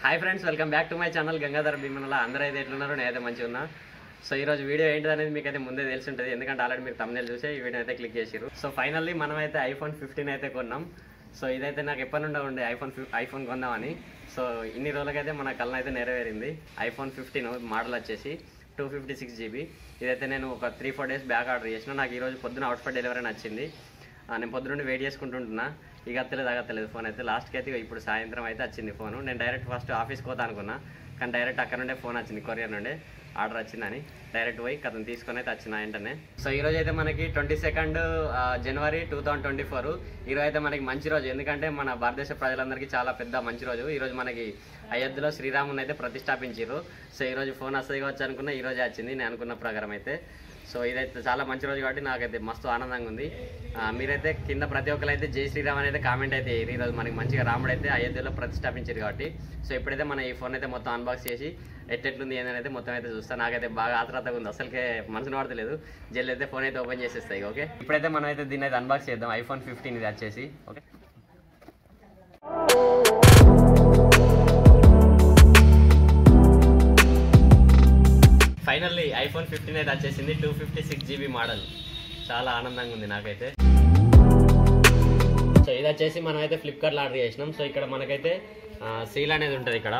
Hi friends, welcome back to my channel Gangadhar Bhimanala. అందరూ అయితే ఎట్లున్నారు? నేనైతే మంచిగా ఉన్నా. సో ఈరోజు వీడియో ఏంటిదనేది మీకు అయితే ముందే తెలిసి ఉంటుంది, ఎందుకంటే ఆల్రెడీ మీరు thumbnail చూసే ఈ వీడియో అయితే క్లిక్ చేసిరు. సో ఫైనల్లీ మనమైతే iPhone 15 అయితే కొన్నాం. సో ఇదైతే నాకు ఎప్పటి నుండి ఉండే ఐఫోన్ కొందామని. సో ఇన్ని రోజులకైతే మన కళ్ళ అయితే నెరవేరింది. iPhone 15 మోడల్ వచ్చేసి 256 GB. ఇదైతే నేను ఒక 3-4 డేస్ బ్యాక్ ఆర్డర్ చేసిన. నాకు ఈరోజు పొద్దున అవుట్ఫిట్ డెలివరీ నచ్చింది. నేను పొద్దునుండి వెయిట్ చేసుకుంటుంటున్నా. ఇక అత్తలేదు ఫోన్ అయితే. లాస్ట్కి అయితే ఇప్పుడు సాయంత్రం అయితే వచ్చింది ఫోను. నేను డైరెక్ట్ ఫస్ట్ ఆఫీస్కి పోతా అనుకున్నా, కానీ డైరెక్ట్ అక్కడ నుండే ఫోన్ వచ్చింది, కొరియర్ నుండే ఆర్డర్ వచ్చిందని. డైరెక్ట్ పోయి కథను తీసుకొని అయితే వచ్చిన వెంటనే. సో ఈరోజు అయితే మనకి 22 జనవరి 2024. ఈరోజు అయితే మనకి మంచి రోజు, ఎందుకంటే మన భారతదేశ ప్రజలందరికీ చాలా పెద్ద మంచి రోజు. ఈరోజు మనకి అయోధ్యలో శ్రీరాముని అయితే ప్రతిష్టాపించారు. సో ఈరోజు ఫోన్ వస్తుంది కావచ్చు అనుకున్నా, ఈరోజే వచ్చింది నేను అనుకున్న ప్రకారం అయితే. సో ఇదైతే చాలా మంచి రోజు కాబట్టి నాకైతే మస్తు ఆనందంగా ఉంది. మీరైతే కింద ప్రతి ఒక్కరు అయితే జై శ్రీరామ్ అయితే కామెంట్ అయితే ఈరోజు మనకి మంచిగా రాముడు అయితే అయోధ్యలో ప్రతిష్టాపించారు కాబట్టి. సో ఇప్పుడైతే మన ఈ ఫోన్ అయితే మొత్తం అన్బాక్స్ చేసి ఎట్లెట్లుంది ఏందని అయితే మొత్తం అయితే చూస్తాను. నాకైతే బాగా ఆత్రతగా ఉంది, అసలుకే మనసును పడతలేదు. జల్లి అయితే ఫోన్ అయితే ఓపెన్ చేసేస్తాయి. ఓకే, ఇప్పుడైతే మనం అయితే దీన్ని అయితే అన్బాక్స్ చేద్దాం. iPhone 15 ఇది వచ్చేసి. ఓకే, ఫైనల్లీ iPhone 15 అయితే వచ్చేసింది. 256 GB మోడల్. చాలా ఆనందంగా ఉంది నాకైతే. సో ఇది వచ్చేసి మనం అయితే ఫ్లిప్కార్ట్లో ఆర్డర్ చేసినాం. సో ఇక్కడ మనకైతే సీల్ అనేది ఉంటుంది, ఇక్కడ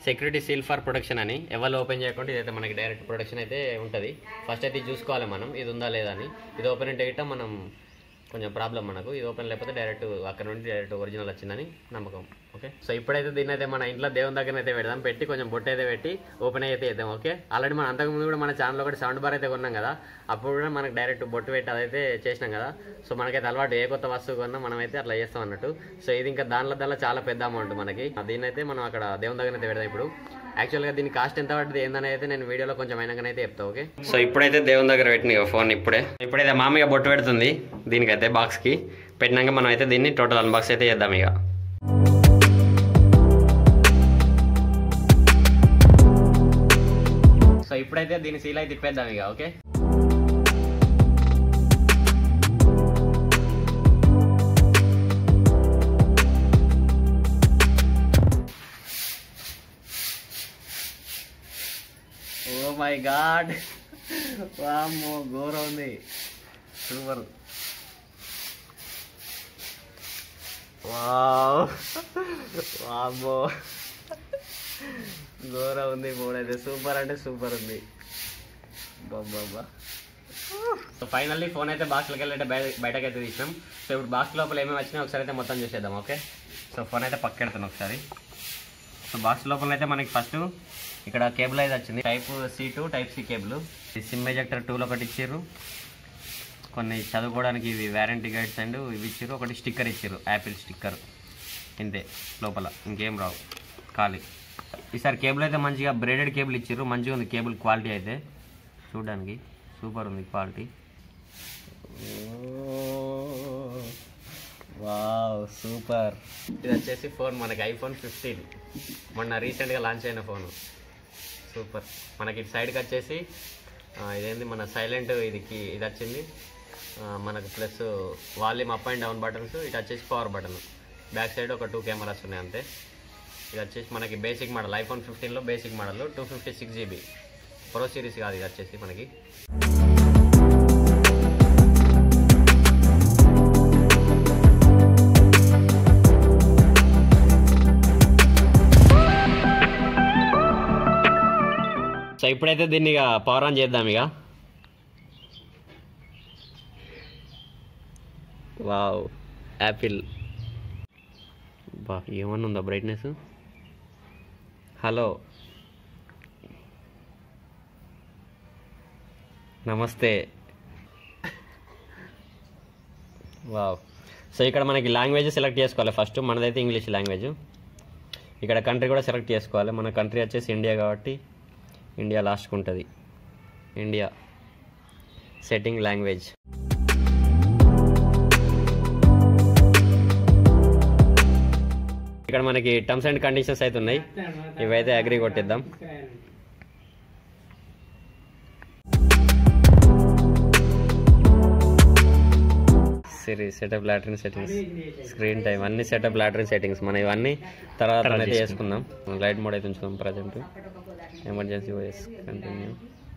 సెక్యూరిటీ సీల్ ఫర్ ప్రొటెక్షన్ అని. ఎవరు ఓపెన్ చేయకుండా ఇదైతే మనకి డైరెక్ట్ ప్రొటెక్షన్ అయితే ఉంటుంది. ఫస్ట్ అయితే ఇది చూసుకోవాలి మనం, ఇది ఉందా లేదా అని. ఇది ఓపెన్ అంటే గిట్ట మనం కొంచెం ప్రాబ్లం మనకు. ఇది ఓపెన్ లేకపోతే డైరెక్ట్ అక్కడ నుండి డైరెక్ట్ ఒరిజినల్ వచ్చిందని నమ్మకం. ఓకే, సో ఇప్పుడైతే దీన్ని అయితే మన ఇంట్లో దేవుని దగ్గర అయితే పెడదాం. పెట్టి కొంచెం బొట్టు అయితే పెట్టి ఓపెన్ అయితే వేద్దాం. ఓకే, ఆల్రెడీ మనం అంతకుముందు కూడా మన ఛానల్లో కూడా సౌండ్ బార్ అయితే కొన్నాం కదా, అప్పుడు కూడా మనకు డైరెక్ట్ బొట్టు పెట్టి అదైతే చేసినాం కదా. సో మనకైతే అలవాటు, ఏ కొత్త వస్తువు కొన్నా మనం అయితే అట్లా చేస్తాం అన్నట్టు. సో ఇది ఇంకా దానిలో చాలా పెద్ద అమౌంట్ మనకి. దీన్ని అయితే మనం అక్కడ దేవుని దగ్గర అయితే పెడదాం. ఇప్పుడు యాక్చువల్గా దీని కాస్ట్ ఎంత పడుతుంది ఏందని అయితే నేను వీడియోలో కొంచెం అయినాకనైతే చెప్తా. ఓకే, సో ఇప్పుడైతే దేవుని దగ్గర పెట్టిన ఫోన్ ఇప్పుడైతే మామయ్య బొట్టు పెడుతుంది దీనికైతే బాక్స్కి పెట్టినాక మనం అయితే దీన్ని టోటల్ అన్బాక్స్ అయితే చేద్దాం ఇక. సో ఇప్పుడైతే దీని సీల్ అయితే తిప్పేద్దాం ఇక. ఓకే, ఓ మై గాడ్, వామ్మో ఘోరం ఉంది, సూపర్. వామ్మో ఘోరం ఉంది ఫోన్ అయితే. సూపర్ అంటే సూపర్ ఉంది బాబా. సో ఫైనల్లీ ఫోన్ అయితే బాక్స్లోకి వెళ్ళి అయితే బయటకు అయితే తీసినాం. సో ఇప్పుడు బాక్స్ లోపల ఏమేమి వచ్చినాయి ఒకసారి అయితే మొత్తం చూసేద్దాం. ఓకే, సో ఫోన్ అయితే పక్కెడతాను ఒకసారి. సో బాక్స్ లోపల అయితే మనకి ఫస్ట్ ఇక్కడ కేబుల్ అయితే వచ్చింది, type C to type C cable. SIM ejector 2 ఒకటి ఇచ్చారు, కొన్ని చదువుకోవడానికి ఇవి వారంటీ గైడ్స్ అండ్ ఇవి ఇచ్చారు, ఒకటి స్టిక్కర్ ఇచ్చారు, యాపిల్ స్టిక్కర్. ఇంతే, లోపల ఇంకేం రావు, ఖాళీ. ఈసారి కేబుల్ అయితే మంచిగా బ్రేడెడ్ కేబుల్ ఇచ్చారు, మంచిగా ఉంది కేబుల్ క్వాలిటీ అయితే, చూడడానికి సూపర్ ఉంది క్వాలిటీ. Wow super. ఇది వచ్చేసి ఫోన్ మనకి iPhone 15 మొన్న రీసెంట్గా లాంచ్ అయిన ఫోను. సూపర్. మనకి ఇటు సైడ్కి వచ్చేసి ఇదేంది మన సైలెంట్ ఇది వచ్చింది మనకు, plus volume up and down buttons. ఇటు వచ్చేసి పవర్ బటన్. బ్యాక్ సైడ్ ఒక 2 కెమెరాస్ ఉన్నాయి అంతే. ఇది వచ్చేసి మనకి బేసిక్ మోడల్, iPhone 15లో basic model 256 GB. Pro series కాదు ఇది వచ్చేసి మనకి. సో ఇప్పుడైతే దీన్ని ఇక పవర్ ఆన్ చేద్దాం ఇక. Wow, Apple. బా ఏమన్నా ఉందా బ్రైట్నెస్? హలో, నమస్తే. వావ్. సో ఇక్కడ మనకి లాంగ్వేజ్ సెలెక్ట్ చేసుకోవాలి ఫస్ట్. మనదైతే ఇంగ్లీష్ లాంగ్వేజ్. ఇక్కడ కంట్రీ కూడా సెలెక్ట్ చేసుకోవాలి. మన కంట్రీ వచ్చేసి ఇండియా కాబట్టి ఇండియా లాస్ట్కి ఉంటుంది. India setting language. ఇక్కడ మనకి టర్మ్స్ అండ్ కండిషన్స్ అయితే ఉన్నాయి, ఇవైతే అగ్రీ కొట్టిద్దాం. యాక్సెసరీస్, సెటప్, లాటరీన్ సెట్టింగ్స్, స్క్రీన్ టైం, అన్ని సెటప్, లాటరీన్ సెట్టింగ్స్ మనం ఇవన్నీ తర్వాత అయితే చేసుకుందాం. లైట్ మోడ్ అయితే ఉంచుదాం present. Emergency voice continue.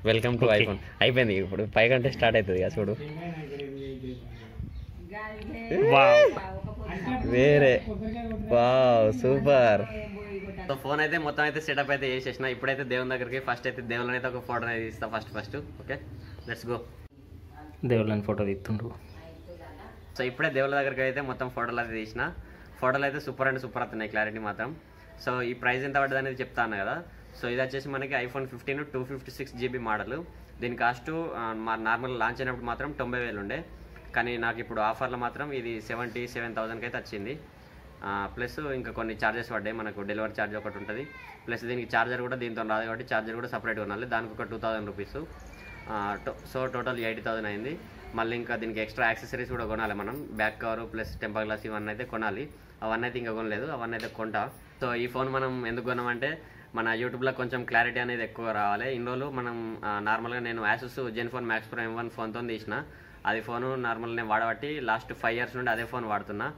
Welcome to iPhone. అయిపోయింది ఇప్పుడు పైకంటే స్టార్ట్ అవుతుంది కదా చూడు. వేరే వావ్ సూపర్. సో ఫోన్ అయితే మొత్తం అయితే సెటప్ అయితే చేసేసిన. ఇప్పుడైతే దేవుని దగ్గరికి ఫస్ట్ అయితే దేవుళ్ళని అయితే ఒక ఫోటో అయితే తీస్తా ఫస్ట్. Okay let's go. దేవుళ్ళని ఫోటో తీస్తుండ్రు. సో ఇప్పుడే దేవుళ్ళ దగ్గరికి అయితే మొత్తం ఫోటోలు అయితే తీసిన. ఫోటోలు అయితే సూపర్ అండ్ సూపర్ వస్తున్నాయి, క్లారిటీ మాత్రం. సో ఈ ప్రైస్ ఎంత పడ్డది అనేది చెప్తాను కదా. సో ఇది వచ్చేసి మనకి ఐఫోన్ 15 256 GB మోడల్. దీని కాస్ట్ నార్మల్ లాంచ్ అయినప్పుడు మాత్రం 90,000 ఉండే, కానీ నాకు ఇప్పుడు ఆఫర్లో మాత్రం ఇది 77,000కి అయితే వచ్చింది. ప్లస్ ఇంకా కొన్ని ఛార్జెస్ పడ్డాయి, మనకు డెలివరీ ఛార్జ్ ఒకటి ఉంటుంది, ప్లస్ దీనికి ఛార్జర్ కూడా దీంతో రాదు కాబట్టి ఛార్జర్ కూడా సపరేట్గా ఉండాలి, దానికి ఒక 2,000 రూపీస్. సో టోటల్ 80,000 అయింది. మళ్ళీ ఇంకా దీనికి ఎక్స్ట్రా యాక్సెసరీస్ కూడా కొనాలి మనం, back cover plus temper glass ఇవన్నీ అయితే కొనాలి. అవన్నీ అయితే ఇంకా కొనలేదు, అవన్నీ అయితే కొంటా. సో ఈ ఫోన్ మనం ఎందుకు కొన్నామంటే మన యూట్యూబ్లో కొంచెం క్లారిటీ అనేది ఎక్కువ రావాలి. ఇన్ని రోజులు మనం నార్మల్గా నేను యాసూస్ జెన్ఫోన్ మ్యాక్స్ ప్రో M1 ఫోన్తో తీసిన, అది ఫోను నార్మల్ నేను వాడబట్టి లాస్ట్ 5 years నుండి అదే ఫోన్ వాడుతున్నా.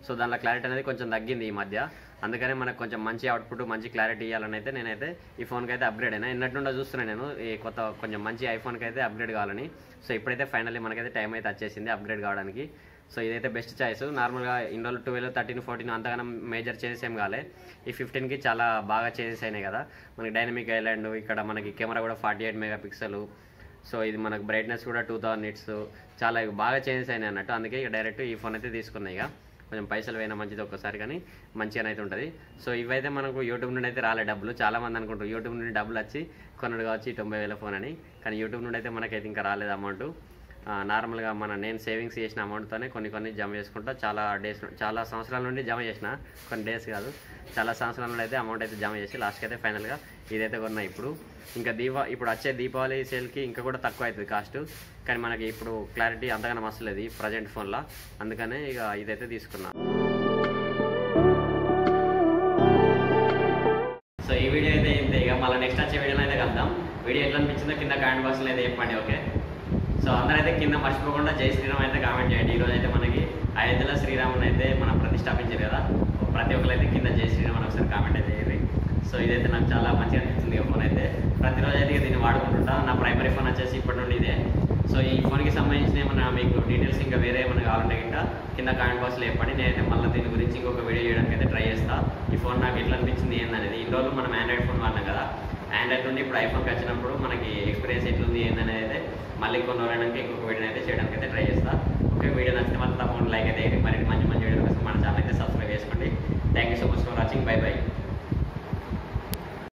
సో దానిలో క్లారిటీ అనేది కొంచెం తగ్గింది ఈ మధ్య, అందుకని మనకు కొంచెం మంచి అవుట్పుట్ మంచి క్లారిటీ ఇవ్వాలని అయితే నేనైతే ఈ ఫోన్కి అయితే అప్గ్రేడ్ అయినా. ఎన్నటి నుండో చూస్తున్నాను నేను ఈ కొత్త కొంచెం మంచి ఐఫోన్కి అయితే అప్గ్రేడ్ కావాలని. సో ఇప్పుడైతే ఫైనల్లీ మనకైతే టైం అయితే వచ్చేసింది అప్గ్రేడ్ కావడానికి. సో ఇదైతే బెస్ట్ చాయిస్. నార్మల్గా ఇండోలో 12, 13, 14 అంతగానో మేజర్ చేంజెస్ ఏం కాలే. ఈ 15కి చాలా బాగా చేంజెస్ అయినాయి కదా. మనకి డైనమిక్ ఐలాండ్, ఇక్కడ మనకి కెమెరా కూడా 48 MP. సో ఇది మనకు బ్రైట్నెస్ కూడా 2000 nits, చాలా బాగా చేంజెస్ అయినాయి అన్నట్టు. అందుకే ఇక డైరెక్ట్ ఈ ఫోన్ అయితే తీసుకున్నాయి. ఇక కొంచెం పైసలు పోయినా మంచిది ఒక్కసారి, కానీ మంచిగా అయితే ఉంటుంది. సో ఇవైతే మనకు యూట్యూబ్ నుండి అయితే రాలే డబ్బులు. చాలామంది అనుకుంటారు యూట్యూబ్ నుండి డబ్బులు వచ్చి కొనడు కావచ్చు 90,000 ఫోన్ అని, కానీ యూట్యూబ్ నుండి అయితే మనకైతే ఇంకా రాలేదు అమౌంట్. నార్మల్గా నేను సేవింగ్స్ చేసిన అమౌంట్తోనే కొన్ని జమ చేసుకుంటా. చాలా సంవత్సరాల నుండి జమ చేసిన, కొన్ని డేస్ కాదు చాలా సంవత్సరాల నుండి అయితే అమౌంట్ అయితే జమ చేసి లాస్ట్కి అయితే ఫైనల్గా ఇదైతే కొన్నా. ఇప్పుడు ఇంకా ఇప్పుడు వచ్చే దీపావళి సేల్కి ఇంకా కూడా తక్కువ అవుతుంది కాస్ట్, కానీ మనకి ఇప్పుడు క్లారిటీ అంతగానో వస్తలేదు ప్రజెంట్ ఫోన్లో, అందుకనే ఇక ఇదైతే తీసుకున్నా. సో ఈ వీడియో అయితే ఇంతే. ఇక మళ్ళీ నెక్స్ట్ వచ్చే వీడియోలో అయితే కలుద్దాం. వీడియో ఎట్లా అనిపించిందో కింద కామెంట్ బాక్స్లో అయితే చెప్పండి. ఓకే, సో అందరైతే కింద మర్చిపోకుండా జై శ్రీరామ్ అయితే కామెంట్ చేయండి. ఈరోజు అయితే మనకి అయోధ్యలో శ్రీరాముని అయితే మనం ప్రతిష్టాపించారు కదా, ప్రతి ఒక్కరు అయితే కింద జై శ్రీరామ్ అని ఒకసారి కామెంట్ అయితే చేయండి. సో ఇదైతే నాకు చాలా మంచిగా అనిపిస్తుంది ఈ ఫోన్ అయితే. ప్రతిరోజు అయితే దీన్ని వాడుకుంటుంటా. నా ప్రైమరీ ఫోన్ వచ్చేసి ఇప్పటి నుండి ఇదే. సో ఈ ఫోన్కి సంబంధించిన ఏమన్నా మీకు డీటెయిల్స్ ఇంకా వేరే ఏమైనా కావాలంటే కింద కామెంట్ బాక్స్లో చెప్పండి. నేనైతే మళ్ళీ దీని గురించి ఇంకొక వీడియో చేయడానికి అయితే ట్రై చేస్తాను. ఈ ఫోన్ నాకు ఎట్లా అనిపించింది ఏందనేది. ఈ రోజు మనం ఆండ్రాయిడ్ ఫోన్ వాడినాం కదా, ఆండ్రాయిడ్ నుండి ఇప్పుడు ఐఫోన్కి వచ్చినప్పుడు మనకి ఎక్స్పీరియన్స్ ఎట్లుంది ఏందనేది అయితే మళ్ళీ కొన్ని రోజులకి ఇంకొక వీడియో అయితే చేయడానికి అయితే ట్రై చేస్తాను. ఓకే, వీడియో నచ్చితే మాత్రం తప్పకుండా లైక్ అయితే మరి మంచి వీడియో కోసం మన ఛానల్ అయితే సబ్స్క్రైబ్ చేసుకోండి. Thank you so much for watching. By by.